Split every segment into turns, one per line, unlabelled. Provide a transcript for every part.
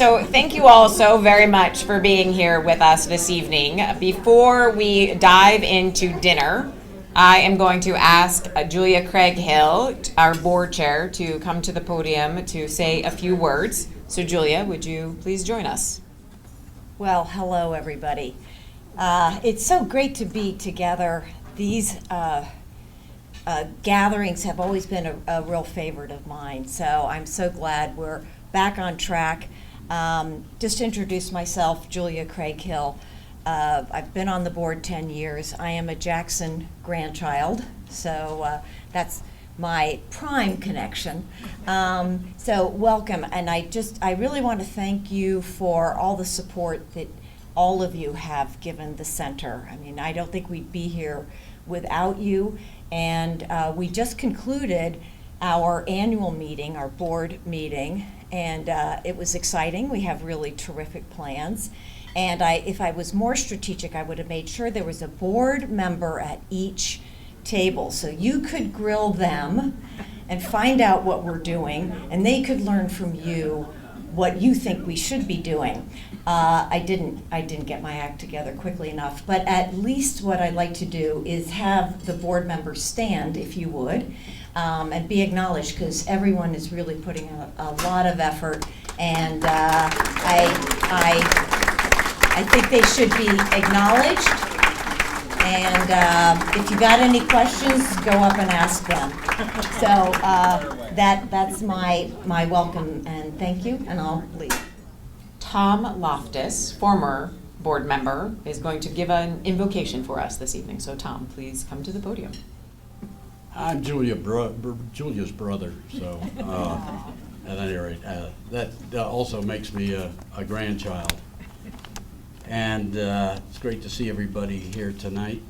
So thank you all so very much for being here with us this evening. Before we dive into dinner, I am going to ask Julia Craig-Hill, our board chair, to come to the podium to say a few words. So Julia, would you please join us?
Well, hello everybody. It's so great to be together. These gatherings have always been a real favorite of mine, so I'm so glad we're back on track. Just to introduce myself, Julia Craig-Hill. I've been on the board 10 years. I am a Jackson grandchild, so that's my prime connection. So welcome, and I really want to thank you for all the support that all of you have given the center. I mean, I don't think we'd be here without you, and we just concluded our annual meeting, our board meeting, and it was exciting. We have really terrific plans. And if I was more strategic, I would have made sure there was a board member at each table, so you could grill them and find out what we're doing, and they could learn from you what you think we should be doing. I didn't get my act together quickly enough, but at least what I'd like to do is have the board members stand, if you would, and be acknowledged, because everyone is really putting a lot of effort, and I think they should be acknowledged. And if you got any questions, go up and ask them. So that's my welcome, and thank you, and I'll leave.
Tom Loftus, former board member, is going to give an invocation for us this evening. So Tom, please come to the podium.
I'm Julia's brother, so at any rate, that also makes me a grandchild. And it's great to see everybody here tonight.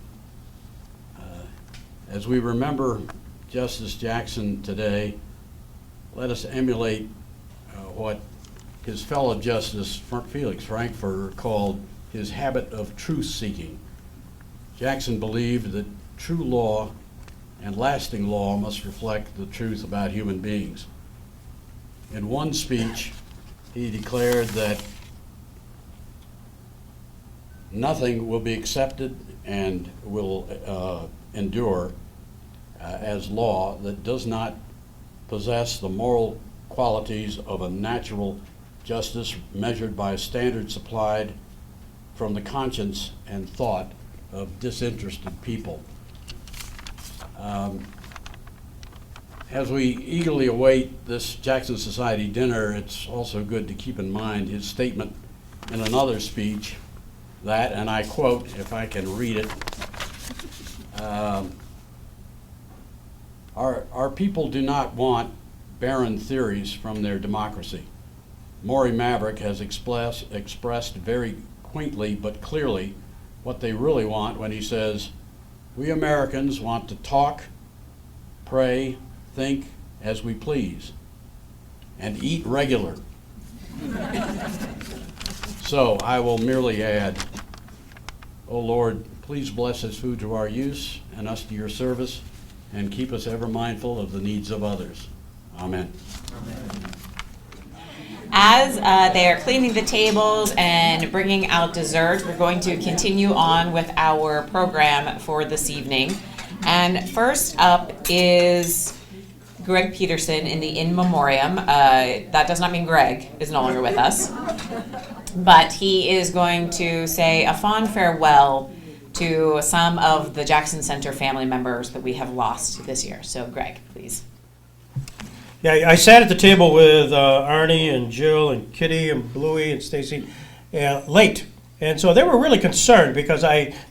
As we remember Justice Jackson today, let us emulate what his fellow Justice Felix Frankfurter called his habit of truth-seeking. Jackson believed that true law and lasting law must reflect the truth about human beings. In one speech, he declared that nothing will be accepted and will endure as law that does not possess the moral qualities of a natural justice measured by a standard supplied from the conscience and thought of disinterested people. As we eagerly await this Jackson Society dinner, it's also good to keep in mind his statement in another speech that, and I quote, if I can read it, our people do not want barren theories from their democracy. Maury Maverick has expressed very quaintly but clearly what they really want when he says, "We Americans want to talk, pray, think as we please, and eat regular." So I will merely add, "O Lord, please bless this food to our use and us to your service, and keep us ever mindful of the needs of others. Amen." Amen.
As they are cleaning the tables and bringing out dessert, we're going to continue on with our program for this evening. And first up is Greg Peterson in the In Memoriam. That does not mean Greg is no longer with us, but he is going to say a fond farewell to some of the Jackson Center family members that we have lost this year. So Greg, please.
Yeah, I sat at the table with Arnie and Jill and Kitty and Bluey and Stacy late. And so they were really concerned because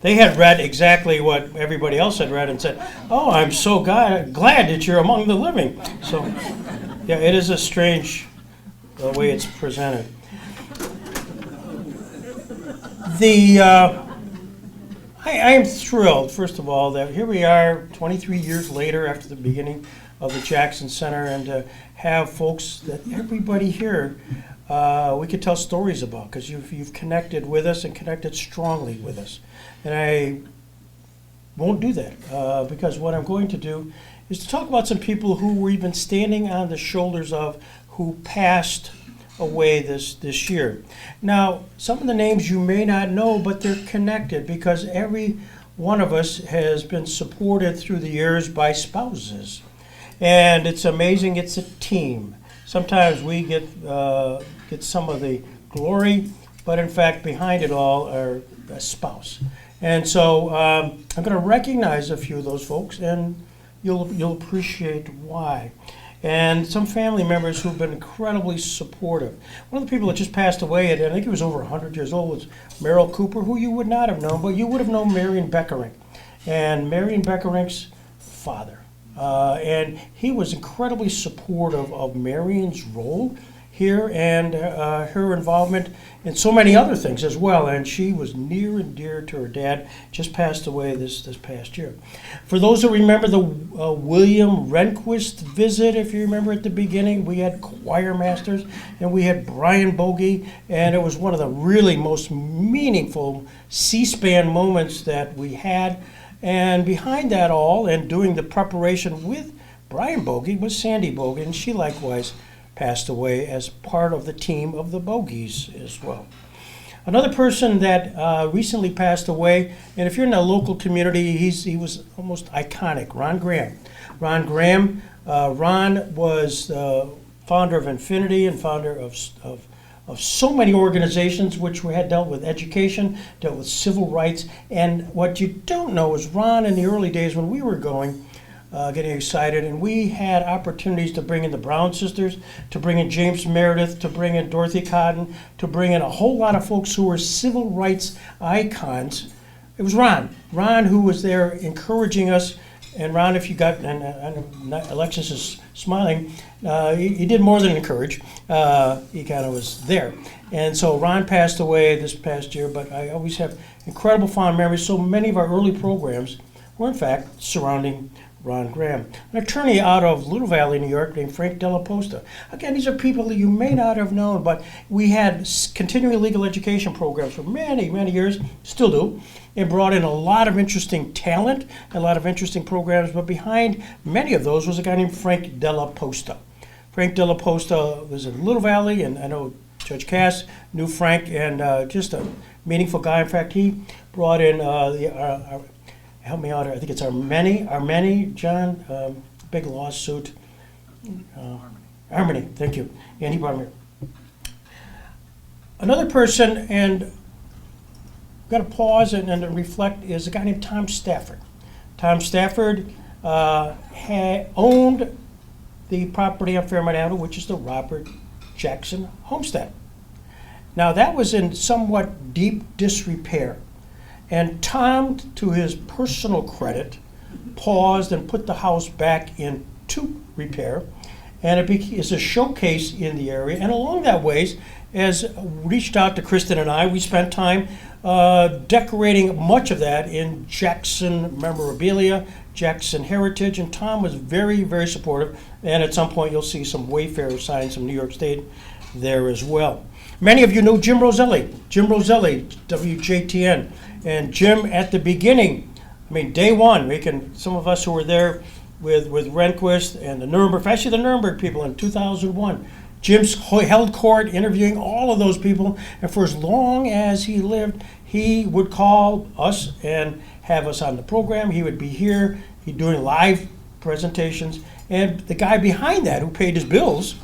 they had read exactly what everybody else had read and said, "Oh, I'm so glad that you're among the living." So, yeah, it is a strange way it's presented. I am thrilled, first of all, that here we are 23 years later after the beginning of the Jackson Center, and to have folks that everybody here we could tell stories about, because you've connected with us and connected strongly with us. And I won't do that because what I'm going to do is to talk about some people who we've been standing on the shoulders of, who passed away this year. Now, some of the names you may not know, but they're connected because every one of us has been supported through the years by spouses. And it's amazing, it's a team. Sometimes we get some of the glory, but in fact, behind it all are a spouse. And so I'm going to recognize a few of those folks, and you'll appreciate why. And some family members who've been incredibly supportive. One of the people that just passed away, I think he was over 100 years old, was Merrill Cooper, who you would not have known, but you would have known Marion Beckerink. And Marion Beckerink's father. And he was incredibly supportive of Marion's role here and her involvement in so many other things as well. And she was near and dear to her dad, just passed away this past year. For those who remember the William Rehnquist visit, if you remember at the beginning, we had choir masters and we had Brian Bogey, and it was one of the really most meaningful C-SPAN moments that we had. And behind that all, and doing the preparation with Brian Bogey, was Sandy Bogey, and she likewise passed away as part of the team of the Bogies as well. Another person that recently passed away, and if you're in a local community, he was almost iconic, Ron Graham. Ron Graham, Ron was the founder of Infinity and founder of so many organizations which had dealt with education, dealt with civil rights, and what you don't know is Ron in the early days when we were going, getting excited, and we had opportunities to bring in the Brown sisters, to bring in James Meredith, to bring in Dorothy Cotton, to bring in a whole lot of folks who were civil rights icons. It was Ron who was there encouraging us. And Ron, if you got, and Alexis is smiling, he did more than encourage. He kind of was there. And so Ron passed away this past year, but I always have incredible fond memories. So many of our early programs were in fact surrounding Ron Graham, an attorney out of Little Valley, New York, named Frank Della Posta. Again, these are people that you may not have known, but we had continuing legal education programs for many, many years, still do, and brought in a lot of interesting talent, a lot of interesting programs, but behind many of those was a guy named Frank Della Posta. Frank Della Posta was in Little Valley, and I know Judge Cass knew Frank, and just a meaningful guy. In fact, he brought in help me out here. I think it's Armeni, John, big lawsuit. Harmony, thank you. And he brought him here. Another person, and I've got to pause and reflect, is a guy named Tom Stafford. Tom Stafford owned the property on Fairmont Avenue, which is the Robert Jackson homestead. Now that was in somewhat deep disrepair. And Tom, to his personal credit, paused and put the house back into repair. And it is a showcase in the area. And along that ways, as reached out to Kristan and I, we spent time decorating much of that in Jackson memorabilia, Jackson heritage. And Tom was very, very supportive. And at some point, you'll see some Wayfarer signs from New York State there as well. Many of you know Jim Roselli, WJTN. And Jim, at the beginning, I mean, day one, some of us who were there with Rehnquist and the Nuremberg, actually the Nuremberg people in 2001, Jim's held court interviewing all of those people, and for as long as he lived, he would call us and have us on the program. He would be here, he'd doing live presentations, and the guy behind that who paid his bills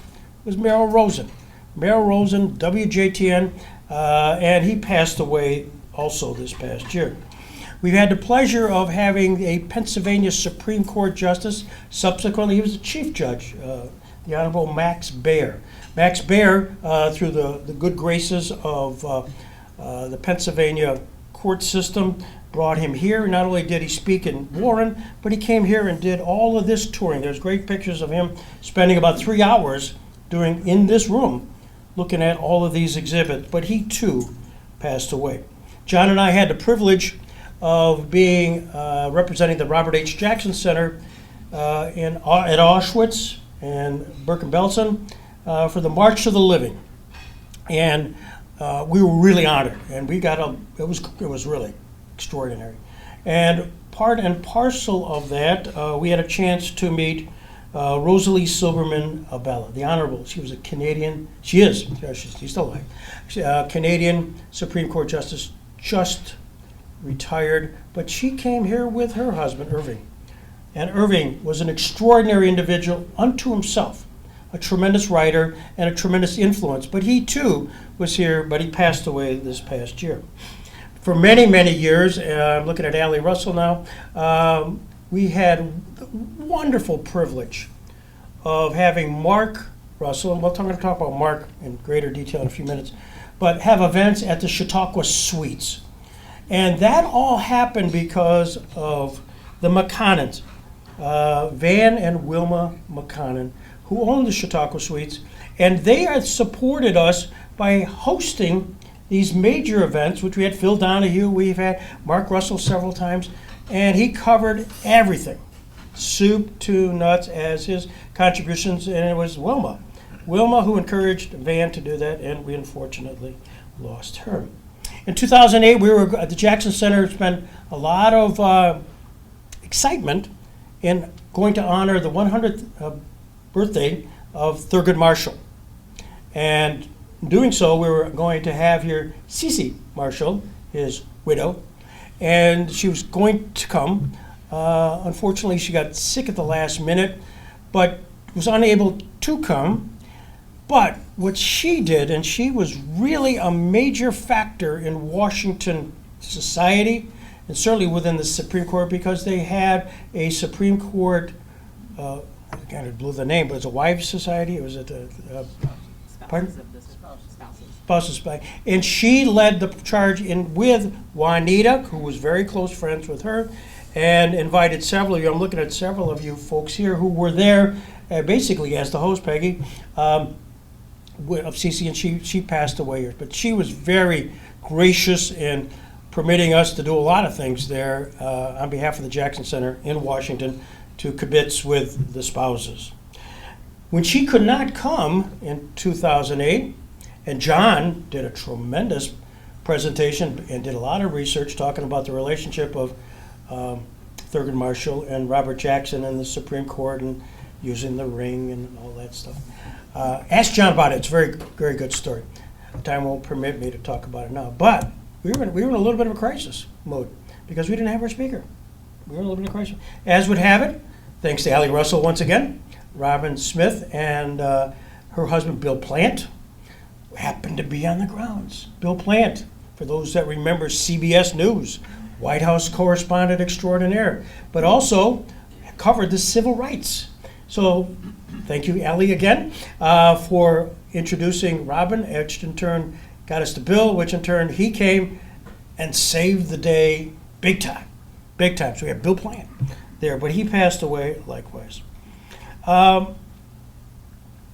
was Merrill Rosen. Merrill Rosen, WJTN, and he passed away also this past year. We've had the pleasure of having a Pennsylvania Supreme Court Justice. Subsequently, he was the Chief Judge, the Honorable Max Baer. Max Baer, through the good graces of the Pennsylvania court system, brought him here. Not only did he speak in Warren, but he came here and did all of this touring. There's great pictures of him spending about 3 hours in this room looking at all of these exhibits, but he too passed away. John and I had the privilege of being representing the Robert H. Jackson Center at Auschwitz and Bergen-Belsen for the March of the Living, and we were really honored. And we got it was really extraordinary. And part and parcel of that, we had a chance to meet Rosalie Silberman Abella, the Honorable. She was a Canadian, she is, she's still alive, Canadian Supreme Court Justice, just retired, but she came here with her husband, Irving. And Irving was an extraordinary individual unto himself, a tremendous writer and a tremendous influence. But he too was here, but he passed away this past year. For many, many years, I'm looking at Allie Russell now, we had the wonderful privilege of having Mark Russell, and I'm going to talk about Mark in greater detail in a few minutes, but have events at the Chautauqua Suites. And that all happened because of the McConnons, Van and Wilma McConnon, who owned the Chautauqua Suites, and they had supported us by hosting these major events, which we had Phil Donahue, we've had Mark Russell several times, and he covered everything, soup to nuts as his contributions, and it was Wilma. Wilma who encouraged Van to do that, and we unfortunately lost her. In 2008, we were at the Jackson Center, spent a lot of excitement in going to honor the 100th birthday of Thurgood Marshall. And in doing so, we were going to have here Cece Marshall, his widow, and she was going to come. Unfortunately, she got sick at the last minute, but was unable to come. But what she did, and she was really a major factor in Washington society, and certainly within the Supreme Court, because they had a Supreme Court, I kind of blew the name, but it's a wives' society. It was at the pardon? Spouses Society. And she led the charge in with Juanita, who was very close friends with her, and invited several of you. I'm looking at several of you folks here who were there, basically as the host, Peggy, of CC, and she passed away. But she was very gracious in permitting us to do a lot of things there on behalf of the Jackson Center in Washington to kibitz with the spouses. When she could not come in 2008, and John did a tremendous presentation and did a lot of research talking about the relationship of Thurgood Marshall and Robert Jackson and the Supreme Court and using the ring and all that stuff. Ask John about it. It's a very, very good story. Time won't permit me to talk about it now. But we were in a little bit of a crisis mode because we didn't have our speaker. We were in a little bit of a crisis. As would have it, thanks to Allie Russell once again, Robin Smith and her husband Bill Plant happened to be on the grounds. Bill Plant, for those that remember CBS News, White House correspondent extraordinaire, but also covered the civil rights. So thank you, Allie, again, for introducing Robin, which in turn got us to Bill, which in turn he came and saved the day big time. Big time. So we have Bill Plant there, but he passed away likewise. The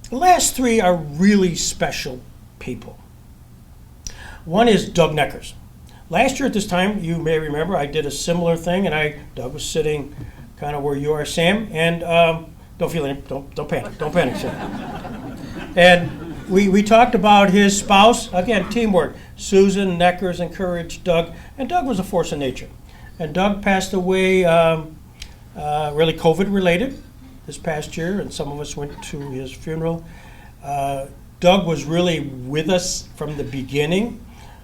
last three are really special people. One is Doug Neckers. Last year at this time, you may remember, I did a similar thing, and Doug was sitting kind of where you are, Sam, and don't panic, Sam. And we talked about his spouse, again, teamwork. Susan Neckers encouraged Doug, and Doug was a force of nature. And Doug passed away really COVID-related this past year, and some of us went to his funeral. Doug was really with us from the beginning,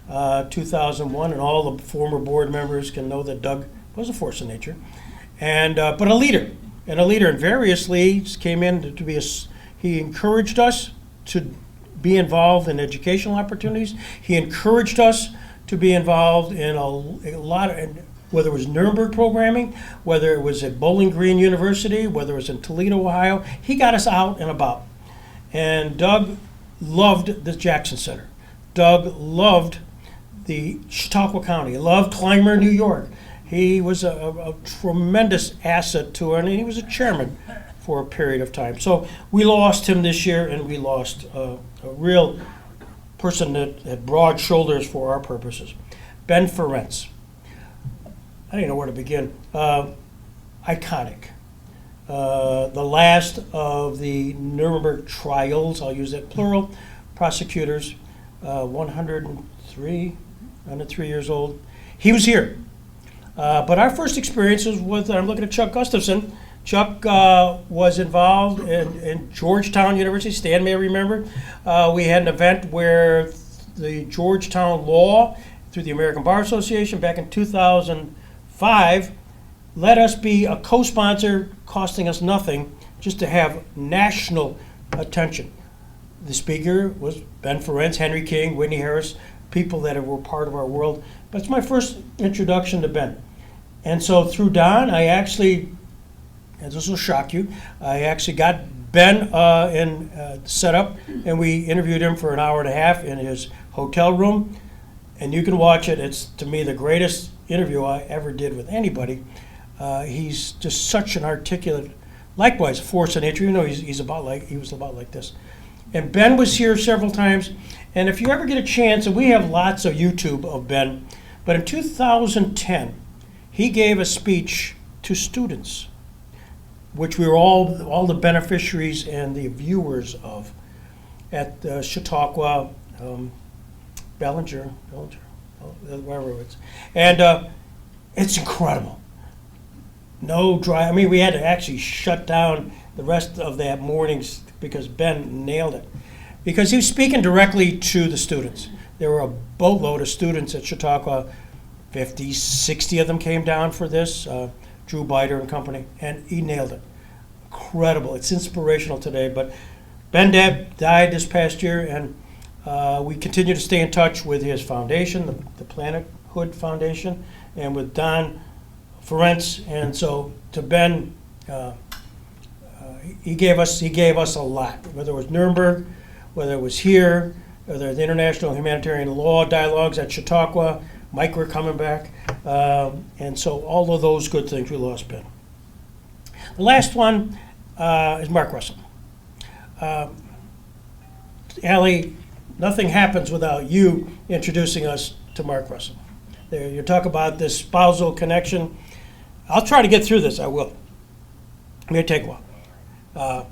2001, and all the former board members can know that Doug was a force of nature, and but a leader, and variously came in to be he encouraged us to be involved in educational opportunities. He encouraged us to be involved in a lot of, whether it was Nuremberg programming, whether it was at Bowling Green University, whether it was in Toledo, Ohio. He got us out and about. And Doug loved the Jackson Center. Doug loved the Chautauqua County. He loved Clymer, New York. He was a tremendous asset to it, and he was a chairman for a period of time. So we lost him this year, and we lost a real person that had broad shoulders for our purposes. Ben Ferencz. I don't know where to begin. Iconic. The last of the Nuremberg trials, I'll use that plural, prosecutors, 103 years old. He was here. But our first experience was with, I'm looking at Chuck Gustafson, Chuck was involved in Georgetown University. Stan may remember. We had an event where the Georgetown Law, through the American Bar Association back in 2005, let us be a co-sponsor, costing us nothing, just to have national attention. The speaker was Ben Ferencz, Henry King, Whitney Harris, people that were part of our world. But it's my first introduction to Ben. And so through Don, I actually, and this will shock you, I actually got Ben set up, and we interviewed him for an hour and a half in his hotel room. And you can watch it. It's, to me, the greatest interview I ever did with anybody. He's just such an articulate, likewise, force of nature. You know, he was about like this. And Ben was here several times. And if you ever get a chance, and we have lots of YouTube of Ben, but in 2010, he gave a speech to students, which we were all the beneficiaries and the viewers of, at Chautauqua, Bellinger, wherever it's. And it's incredible. No dry, I mean, we had to actually shut down the rest of that morning because Ben nailed it. Because he was speaking directly to the students. There were a boatload of students at Chautauqua. 50, 60 of them came down for this, Drew Biter and company, and he nailed it. Incredible. It's inspirational today. But Ben died this past year, and we continue to stay in touch with his foundation, the Planet Hood Foundation, and with Don Ferencz. And so to Ben, he gave us a lot, whether it was Nuremberg, whether it was here, whether the International Humanitarian Law Dialogues at Chautauqua, Mike were coming back, and so all of those good things, we lost Ben. The last one is Mark Russell. Allie, nothing happens without you introducing us to Mark Russell. There, you talk about this spousal connection. I'll try to get through this, I will. It may take a while.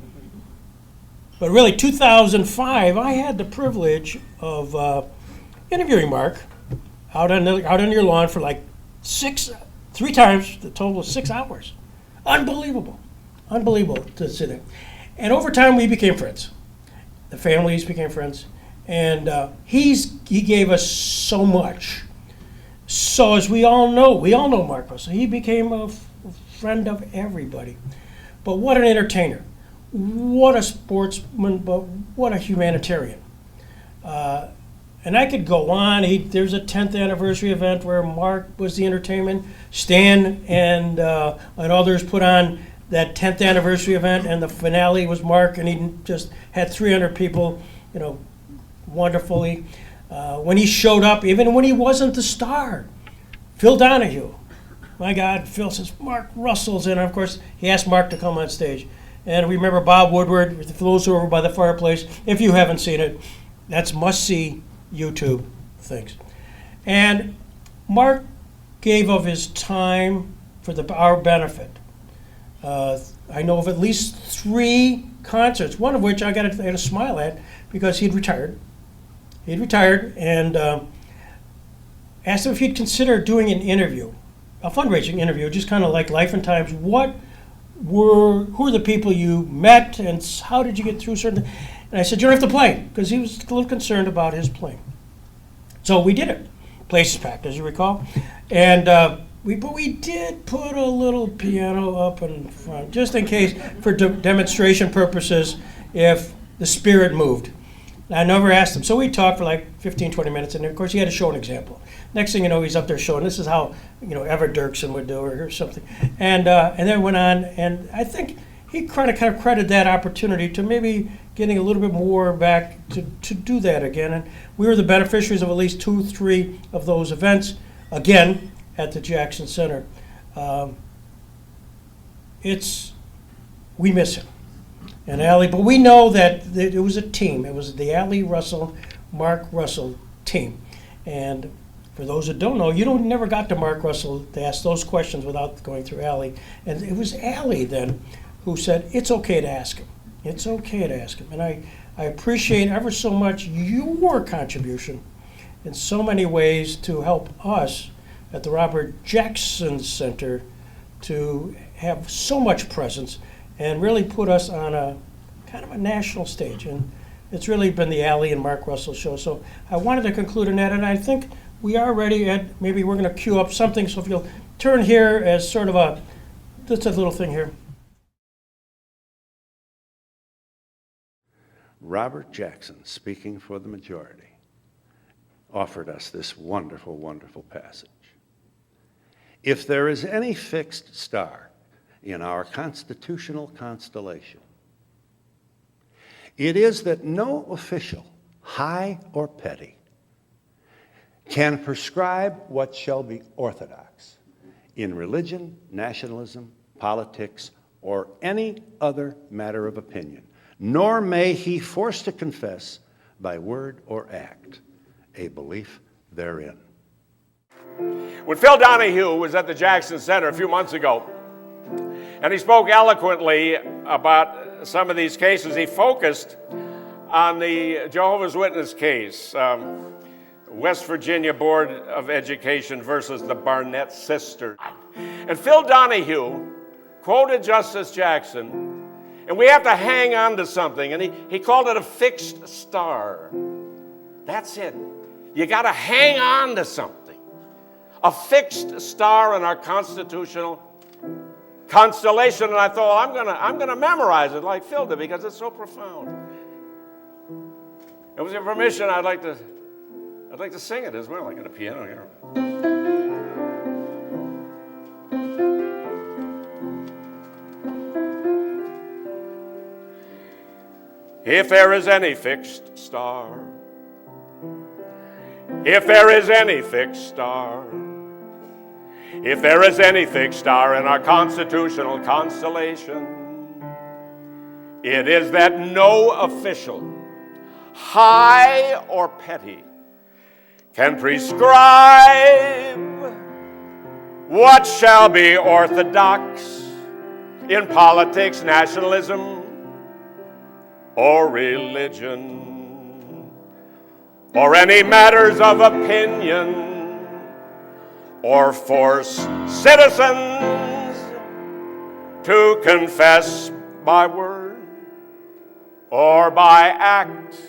But really, 2005, I had the privilege of interviewing Mark out on your lawn for like 3 times, the total of 6 hours. Unbelievable to sit there. And over time, we became friends. The families became friends, and he gave us so much. So as we all know Mark Russell. He became a friend of everybody. But what an entertainer. What a sportsman, but what a humanitarian. And I could go on. There's a 10th anniversary event where Mark was the entertainment. Stan and others put on that 10th anniversary event, and the finale was Mark, and he just had 300 people, wonderfully. When he showed up, even when he wasn't the star, Phil Donahue. My God, Phil says, Mark Russell's in. And of course, he asked Mark to come on stage. And we remember Bob Woodward, with the flows over by the fireplace. If you haven't seen it, that's must-see YouTube things. And Mark gave of his time for our benefit. I know of at least 3 concerts, one of which I got a smile at because he'd retired. He'd retired, and asked him if he'd consider doing an interview, a fundraising interview, just kind of like Life and Times. Who are the people you met, and how did you get through certain things? And I said, you don't have to play, because he was a little concerned about his playing. So we did it. Place is packed, as you recall. And we did put a little piano up in front, just in case, for demonstration purposes, if the spirit moved. I never asked him. So we talked for like 15, 20 minutes, and of course he had to show an example. Next thing you know, he's up there showing, this is how, Everett Dirksen would do it or something. And then went on, and I think he kind of credited that opportunity to maybe getting a little bit more back to do that again. And we were the beneficiaries of at least 2, 3 of those events, again, at the Jackson Center. We miss him. And Allie, but we know that it was a team. It was the Allie Russell, Mark Russell team. And for those that don't know, never got to Mark Russell to ask those questions without going through Allie. And it was Allie then who said, it's okay to ask him. It's okay to ask him. And I appreciate ever so much your contribution in so many ways to help us at the Robert Jackson Center to have so much presence and really put us on a kind of a national stage. And it's really been the Ally and Mark Russell show. So I wanted to conclude on that, and I think we are ready. Ed, maybe we're going to cue up something. So if you'll turn here as sort of just a little thing here.
Robert Jackson, speaking for the majority, offered us this wonderful, wonderful passage. If there is any fixed star in our constitutional constellation, it is that no official, high or petty, can prescribe what shall be orthodox in religion, nationalism, politics, or any other matter of opinion, nor may he force to confess by word or act a belief therein.
When Phil Donahue was at the Jackson Center a few months ago, and he spoke eloquently about some of these cases, he focused on the Jehovah's Witness case, West Virginia Board of Education versus the Barnett sisters. And Phil Donahue quoted Justice Jackson, and we have to hang on to something, and he called it a fixed star. That's it. You got to hang on to something. A fixed star in our constitutional constellation, and I thought, I'm gonna memorize it like Phil did because it's so profound. And with your permission, I'd like to sing it as well. I got a piano here. If there is any fixed star, if there is any fixed star, if there is any fixed star in our constitutional constellation, it is that no official, high or petty, can prescribe what shall be orthodox in politics, nationalism, or religion, or any matters of opinion, or force citizens to confess by word or by act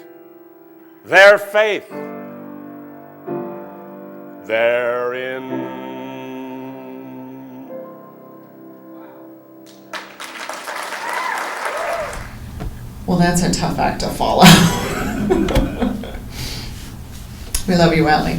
their faith therein.
Well, that's a tough act to follow. We love you, Ally.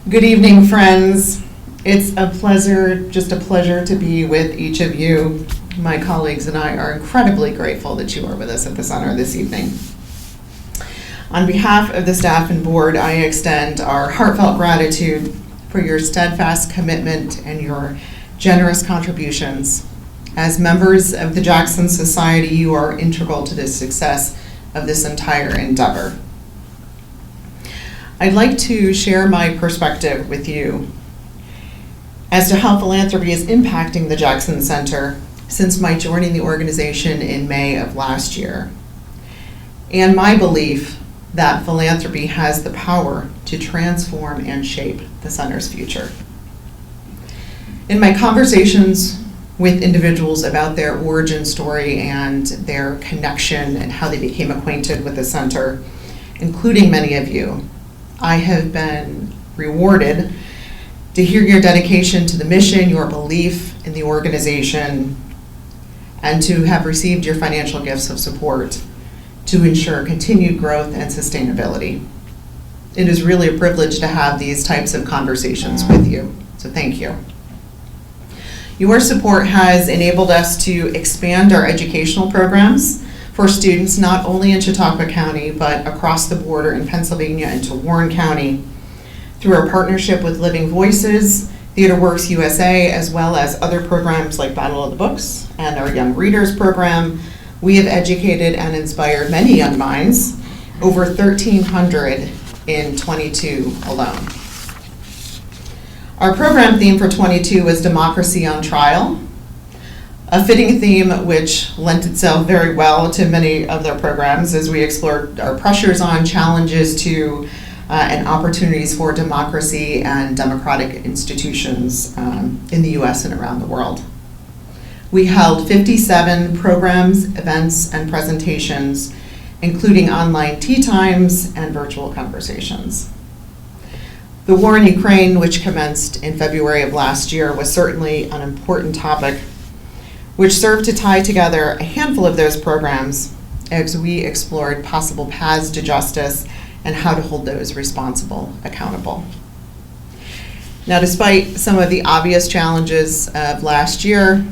Good evening, friends. It's a pleasure, just a pleasure to be with each of you. My colleagues and I are incredibly grateful that you are with us at the center this evening. On behalf of the staff and board, I extend our heartfelt gratitude for your steadfast commitment and your generous contributions. As members of the Jackson Society, you are integral to the success of this entire endeavor. I'd like to share my perspective with you as to how philanthropy is impacting the Jackson Center since my joining the organization in May of last year, and my belief that philanthropy has the power to transform and shape the center's future. In my conversations with individuals about their origin story and their connection and how they became acquainted with the center, including many of you, I have been rewarded to hear your dedication to the mission, your belief in the organization, and to have received your financial gifts of support to ensure continued growth and sustainability. It is really a privilege to have these types of conversations with you, so thank you. Your support has enabled us to expand our educational programs for students not only in Chautauqua County, but across the border in Pennsylvania and to Warren County through our partnership with Living Voices, TheaterWorks USA, as well as other programs like Battle of the Books and our Young Readers program. We have educated and inspired many young minds, over 1,300 in 22 alone. Our program theme for 22 was Democracy on Trial, a fitting theme which lent itself very well to many of their programs as we explored our pressures on, challenges to
and opportunities for democracy and democratic institutions in the U.S. and around the world. We held 57 programs, events, and presentations, including online tea times and virtual conversations. The war in Ukraine, which commenced in February of last year, was certainly an important topic, which served to tie together a handful of those programs as we explored possible paths to justice and how to hold those responsible accountable. Now, despite some of the obvious challenges of last year,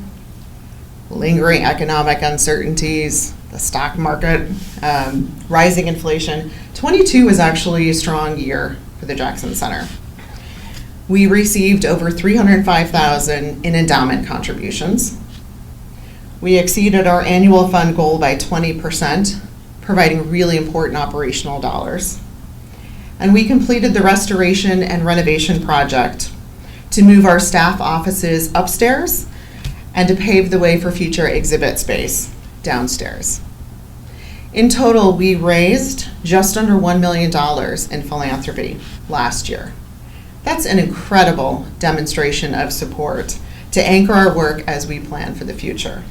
lingering economic uncertainties, the stock market, rising inflation, 22 was actually a strong year for the Jackson Center. We received over $305,000 in endowment contributions. We exceeded our annual fund goal by 20%, providing really important operational dollars. And we completed the restoration and renovation project to move our staff offices upstairs and to pave the way for future exhibit space downstairs. In total, we raised just under $1 million in philanthropy last year. That's an incredible demonstration of support to anchor our work as we plan for the future.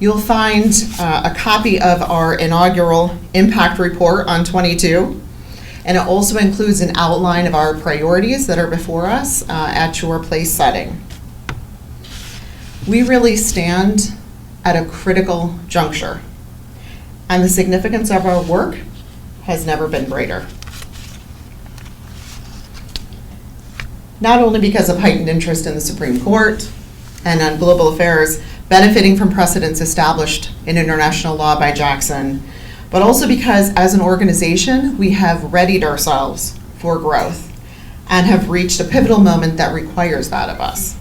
You'll find a copy of our inaugural impact report on 22, and it also includes an outline of our priorities that are before us at your place setting. We really stand at a critical juncture, and the significance of our work has never been greater. Not only because of heightened interest in the Supreme Court and on global affairs, benefiting from precedents established in international law by Jackson, but also because as an organization, we have readied ourselves for growth and have reached a pivotal moment that requires that of us.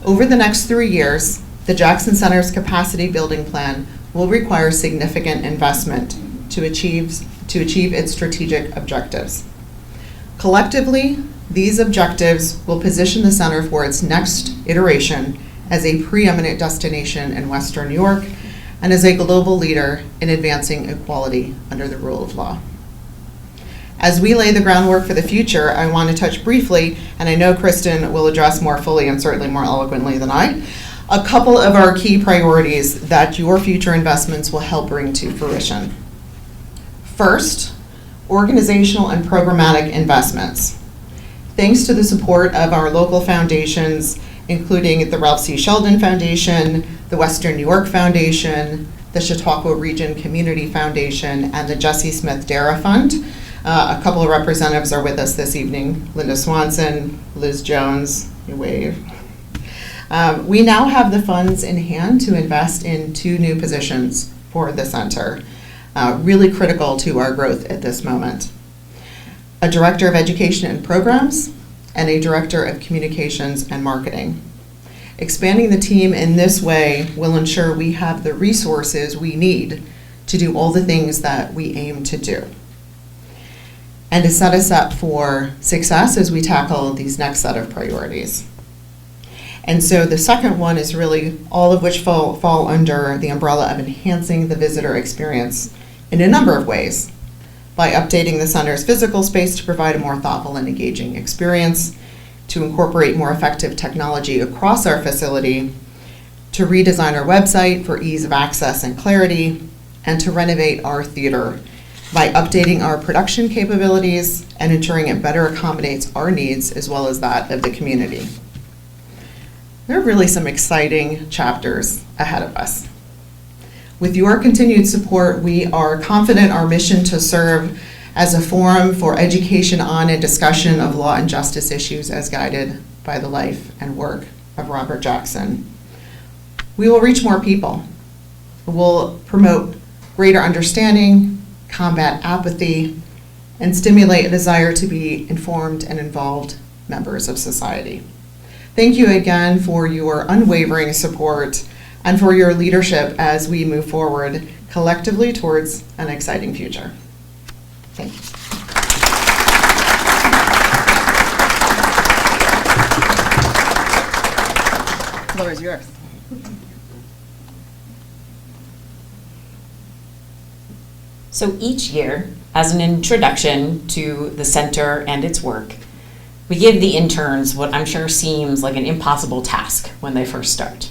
Over the next 3 years, the Jackson Center's capacity building plan will require significant investment to achieve its strategic objectives. Collectively, these objectives will position the center for its next iteration as a preeminent destination in Western New York and as a global leader in advancing equality under the rule of law. As we lay the groundwork for the future, I want to touch briefly, and I know Kristan will address more fully and certainly more eloquently than I, a couple of our key priorities that your future investments will help bring to fruition. First, organizational and programmatic investments. Thanks to the support of our local foundations, including the Ralph C. Sheldon Foundation, the Western New York Foundation, the Chautauqua Region Community Foundation, and the Jesse Smith Dara Fund. A couple of representatives are with us this evening, Linda Swanson, Liz Jones, you wave. We now have the funds in hand to invest in 2 new positions for the center, really critical to our growth at this moment. A Director of Education and Programs, and a Director of Communications and Marketing. Expanding the team in this way will ensure we have the resources we need to do all the things that we aim to do, and to set us up for success as we tackle these next set of priorities. And so the second one is really all of which fall under the umbrella of enhancing the visitor experience in a number of ways, by updating the center's physical space to provide a more thoughtful and engaging experience, to incorporate more effective technology across our facility, to redesign our website for ease of access and clarity, and to renovate our theater by updating our production capabilities and ensuring it better accommodates our needs as well as that of the community. There are really some exciting chapters ahead of us. With your continued support, we are confident our mission to serve as a forum for education on and discussion of law and justice issues as guided by the life and work of Robert Jackson. We will reach more people. We'll promote greater understanding, combat apathy, and stimulate a desire to be informed and involved members of society. Thank you again for your unwavering support and for your leadership as we move forward collectively towards an exciting future. Thank you.
The floor is yours.
So each year, as an introduction to the center and its work, we give the interns what I'm sure seems like an impossible task when they first start.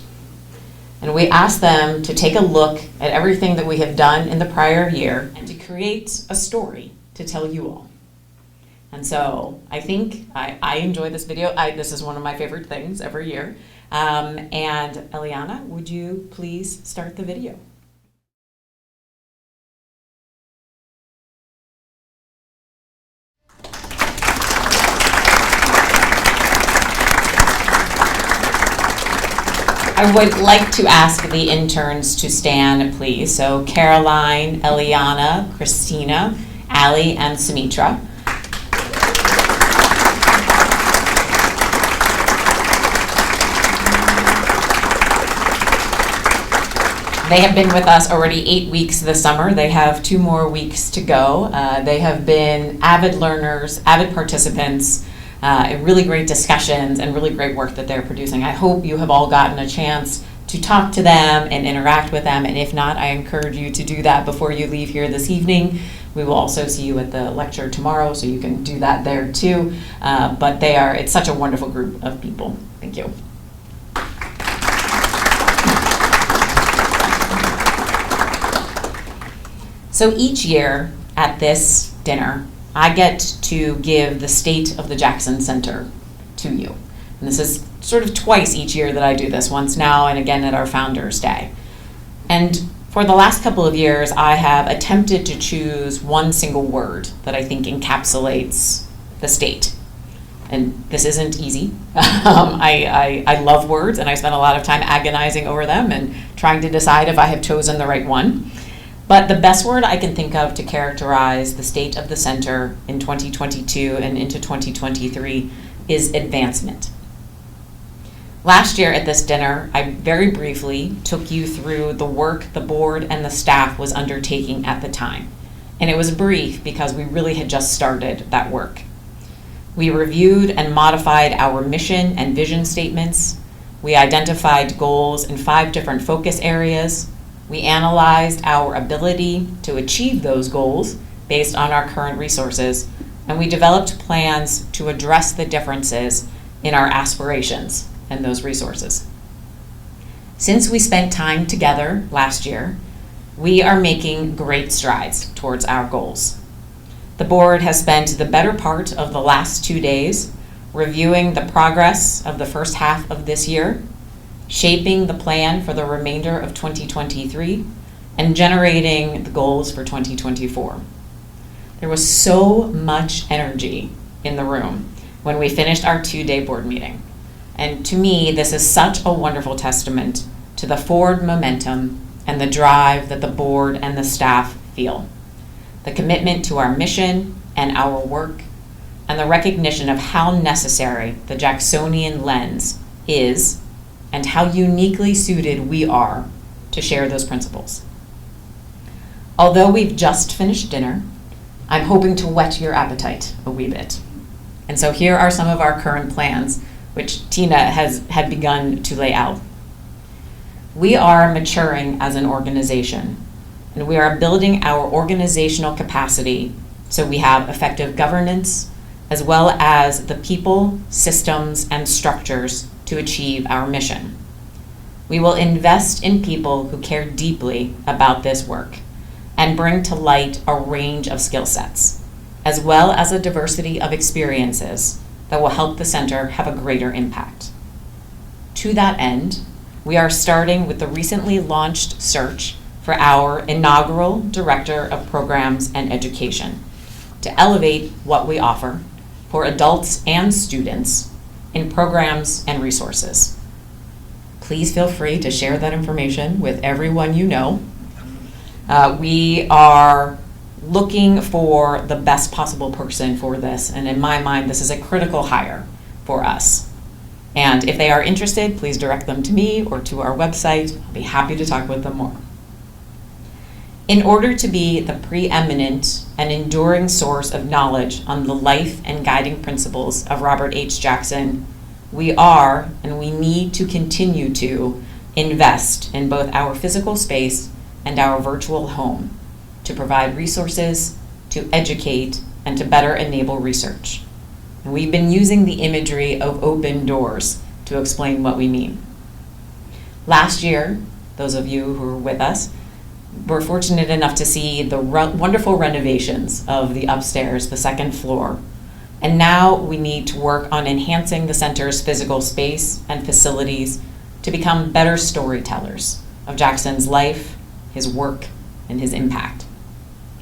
And we ask them to take a look at everything that we have done in the prior year and to create a story to tell you all. And so I think I enjoy this video. This is one of my favorite things every year. And Eliana, would you please start the video? I would like to ask the interns to stand, please. So Caroline, Eliana, Christina, Ali, and Sumitra. They have been with us already 8 weeks this summer. They have 2 more weeks to go. They have been avid learners, avid participants, really great discussions, and really great work that they're producing. I hope you have all gotten a chance to talk to them and interact with them, and if not, I encourage you to do that before you leave here this evening. We will also see you at the lecture tomorrow, so you can do that there too. But it's such a wonderful group of people. Thank you. So each year at this dinner, I get to give the state of the Jackson Center to you. And this is sort of twice each year that I do this, once now and again at our Founders Day. And for the last couple of years, I have attempted to choose one single word that I think encapsulates the state. And this isn't easy. I love words, and I spend a lot of time agonizing over them and trying to decide if I have chosen the right one. But the best word I can think of to characterize the state of the center in 2022 and into 2023 is advancement. Last year at this dinner, I very briefly took you through the work the board and the staff was undertaking at the time. And it was brief because we really had just started that work. We reviewed and modified our mission and vision statements. We identified goals in 5 different focus areas. We analyzed our ability to achieve those goals based on our current resources, and we developed plans to address the differences in our aspirations and those resources. Since we spent time together last year, we are making great strides towards our goals. The board has spent the better part of the last 2 days reviewing the progress of the first half of this year, shaping the plan for the remainder of 2023, and generating the goals for 2024. There was so much energy in the room when we finished our 2-day board meeting. And to me, this is such a wonderful testament to the forward momentum and the drive that the board and the staff feel. The commitment to our mission and our work, and the recognition of how necessary the Jacksonian lens is and how uniquely suited we are to share those principles. Although we've just finished dinner, I'm hoping to whet your appetite a wee bit. And so here are some of our current plans, which Tina had begun to lay out. We are maturing as an organization, and we are building our organizational capacity so we have effective governance, as well as the people, systems, and structures to achieve our mission. We will invest in people who care deeply about this work and bring to light a range of skill sets, as well as a diversity of experiences that will help the center have a greater impact. To that end, we are starting with the recently launched search for our inaugural Director of Programs and Education to elevate what we offer for adults and students in programs and resources. Please feel free to share that information with everyone you know. We are looking for the best possible person for this, and in my mind, this is a critical hire for us. And if they are interested, please direct them to me or to our website. I'll be happy to talk with them more. In order to be the preeminent and enduring source of knowledge on the life and guiding principles of Robert H. Jackson, we are and we need to continue to invest in both our physical space and our virtual home to provide resources, to educate, and to better enable research. And we've been using the imagery of open doors to explain what we mean. Last year, those of you who were with us were fortunate enough to see the wonderful renovations of the upstairs, the second floor. And now we need to work on enhancing the center's physical space and facilities to become better storytellers of Jackson's life, his work, and his impact.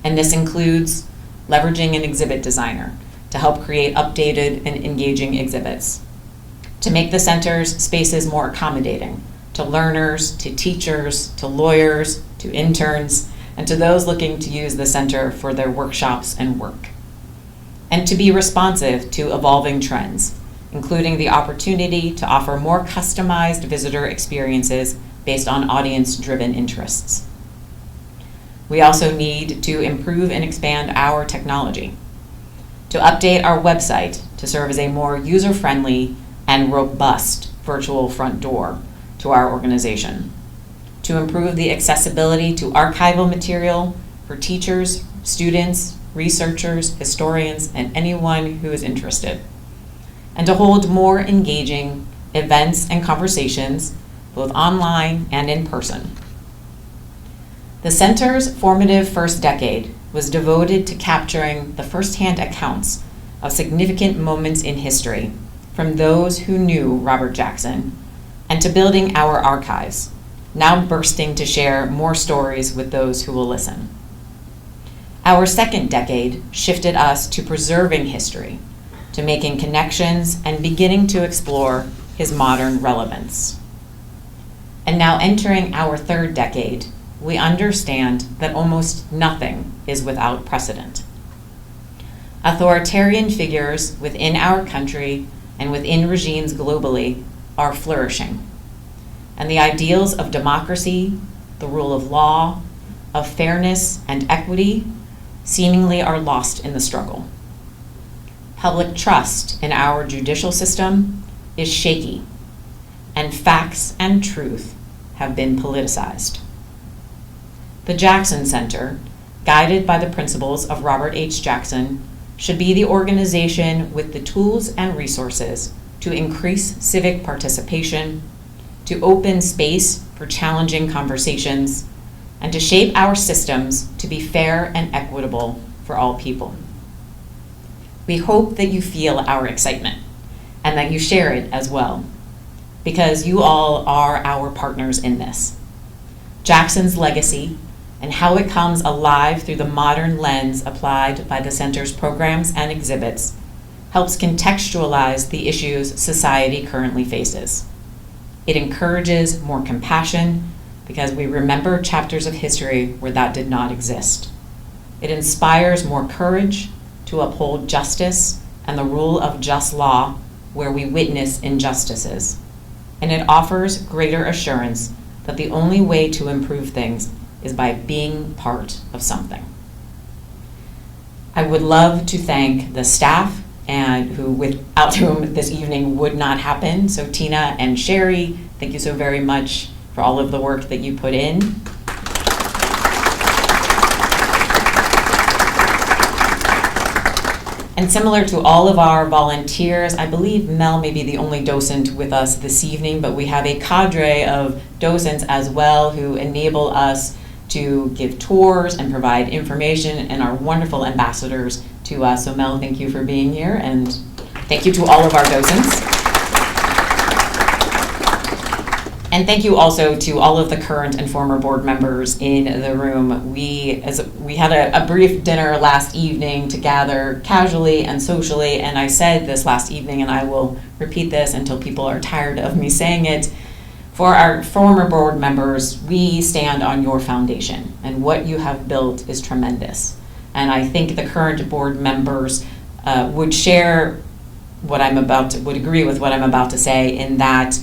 And this includes leveraging an exhibit designer to help create updated and engaging exhibits, to make the center's spaces more accommodating to learners, to teachers, to lawyers, to interns, and to those looking to use the center for their workshops and work, and to be responsive to evolving trends, including the opportunity to offer more customized visitor experiences based on audience-driven interests. We also need to improve and expand our technology, to update our website to serve as a more user-friendly and robust virtual front door to our organization, to improve the accessibility to archival material for teachers, students, researchers, historians, and anyone who is interested, and to hold more engaging events and conversations, both online and in person. The center's formative first decade was devoted to capturing the firsthand accounts of significant moments in history from those who knew Robert Jackson, and to building our archives, now bursting to share more stories with those who will listen. Our second decade shifted us to preserving history, to making connections and beginning to explore his modern relevance. And now entering our third decade, we understand that almost nothing is without precedent. Authoritarian figures within our country and within regimes globally are flourishing, and the ideals of democracy, the rule of law, of fairness and equity seemingly are lost in the struggle. Public trust in our judicial system is shaky, and facts and truth have been politicized. The Jackson Center, guided by the principles of Robert H. Jackson, should be the organization with the tools and resources to increase civic participation, to open space for challenging conversations, and to shape our systems to be fair and equitable for all people. We hope that you feel our excitement and that you share it as well, because you all are our partners in this. Jackson's legacy and how it comes alive through the modern lens applied by the center's programs and exhibits helps contextualize the issues society currently faces. It encourages more compassion because we remember chapters of history where that did not exist. It inspires more courage to uphold justice and the rule of just law where we witness injustices. And it offers greater assurance that the only way to improve things is by being part of something. I would love to thank the staff and without whom this evening would not happen. So Tina and Sherry, thank you so very much for all of the work that you put in. And similar to all of our volunteers, I believe Mel may be the only docent with us this evening, but we have a cadre of docents as well who enable us to give tours and provide information, and our wonderful ambassadors to us. So Mel, thank you for being here, and thank you to all of our docents. And thank you also to all of the current and former board members in the room. We had a brief dinner last evening to gather casually and socially, and I said this last evening, and I will repeat this until people are tired of me saying it. For our former board members, we stand on your foundation, and what you have built is tremendous. And I think the current board members would agree with what I'm about to say, in that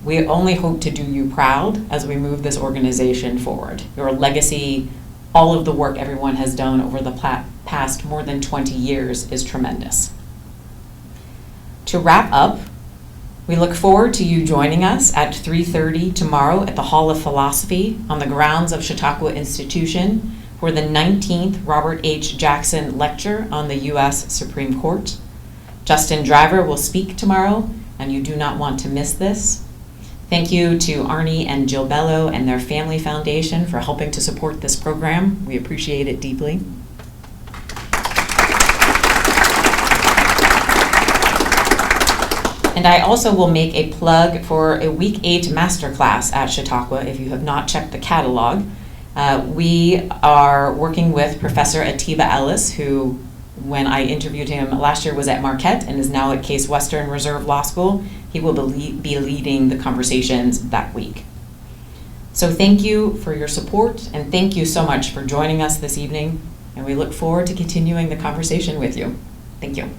we only hope to do you proud as we move this organization forward. Your legacy, all of the work everyone has done over the past more than 20 years is tremendous. To wrap up, we look forward to you joining us at 3:30 tomorrow at the Hall of Philosophy on the grounds of Chautauqua Institution for the 19th Robert H. Jackson Lecture on the U.S. Supreme Court. Justin Driver will speak tomorrow, and you do not want to miss this. Thank you to Arnie and Jill Bello and their Family Foundation for helping to support this program. We appreciate it deeply. And I also will make a plug for a Week 8 masterclass at Chautauqua if you have not checked the catalog. We are working with Professor Atiba Ellis, who, when I interviewed him last year, was at Marquette and is now at Case Western Reserve Law School. He will be leading the conversations that week. So thank you for your support, and thank you so much for joining us this evening, and we look forward to continuing the conversation with you. Thank you.